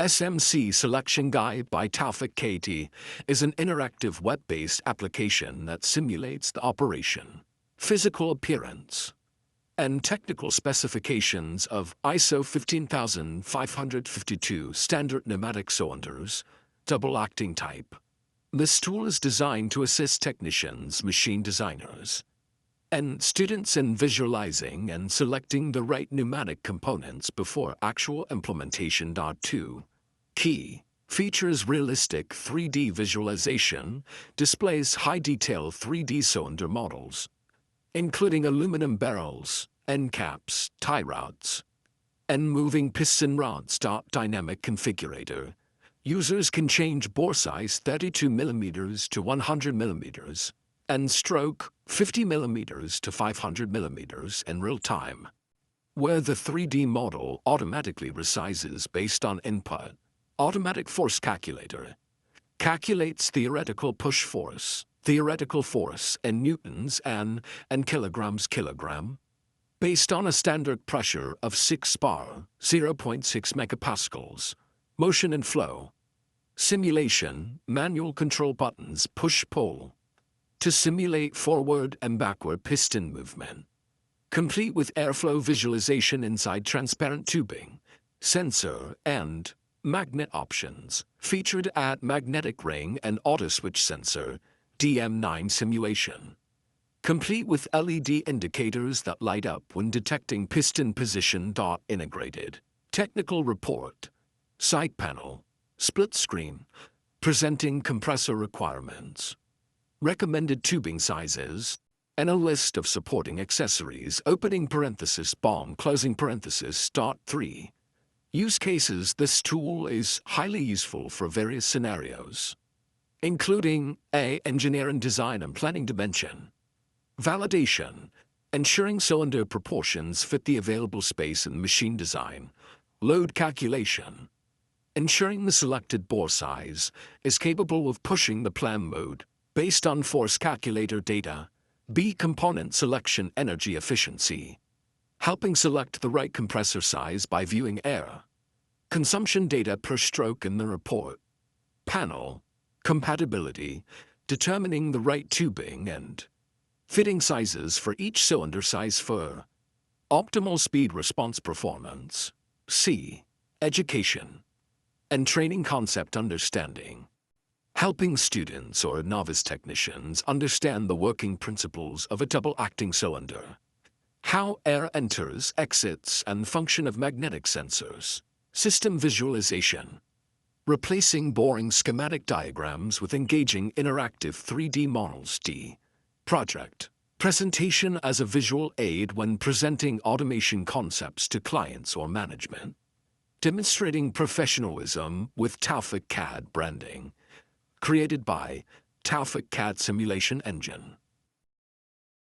SMC Selection Guide by Taufik KT is an interactive web-based application that simulates the operation, physical appearance, and technical specifications of ISO 15552 standard pneumatic cylinders, double-acting type. This tool is designed to assist technicians, machine designers, and students in visualizing and selecting the right pneumatic components before actual implementation. 2. Key features realistic 3D visualization, displays high-detail 3D cylinder models, including aluminum barrels, end caps, tie rods, and moving piston rods. Dynamic configurator. Users can change bore size 32 mm to 100 mm and stroke 50 mm to 500 mm in real time, where the 3D model automatically resizes based on input. Automatic force calculator calculates theoretical push force, theoretical force in newtons and kilograms kilogram, based on a standard pressure of 6 bar, 0.6 megapascals. Motion and flow. Simulation, manual control buttons push-pull to simulate forward and backward piston movement, complete with airflow visualization inside transparent tubing, sensor and magnet options, featured at magnetic ring and auto switch sensor, DM9 simulation, complete with LED indicators that light up when detecting piston position. Integrated technical report, side panel, split screen, presenting compressor requirements, recommended tubing sizes, and a list of supporting accessories. Opening parenthesis bomb closing parenthesis. 3. Use cases. This tool is highly useful for various scenarios, including A. Engineer and design and planning dimension. Validation, ensuring cylinder proportions fit the available space in machine design. Load calculation, ensuring the selected bore size is capable of pushing the plan mode based on force calculator data. B. Component selection. Energy efficiency, helping select the right compressor size by viewing air consumption data per stroke in the report. Panel compatibility, determining the right tubing and fitting sizes for each cylinder size for optimal speed response performance. C. Education and training concept understanding, helping students or novice technicians understand the working principles of a double-acting cylinder, how air enters, exits, and function of magnetic sensors. System visualization, replacing boring schematic diagrams with engaging interactive 3D models. D. Project presentation as a visual aid when presenting automation concepts to clients or management, demonstrating professionalism with Taufik CAD branding, created by Taufik CAD Simulation Engine.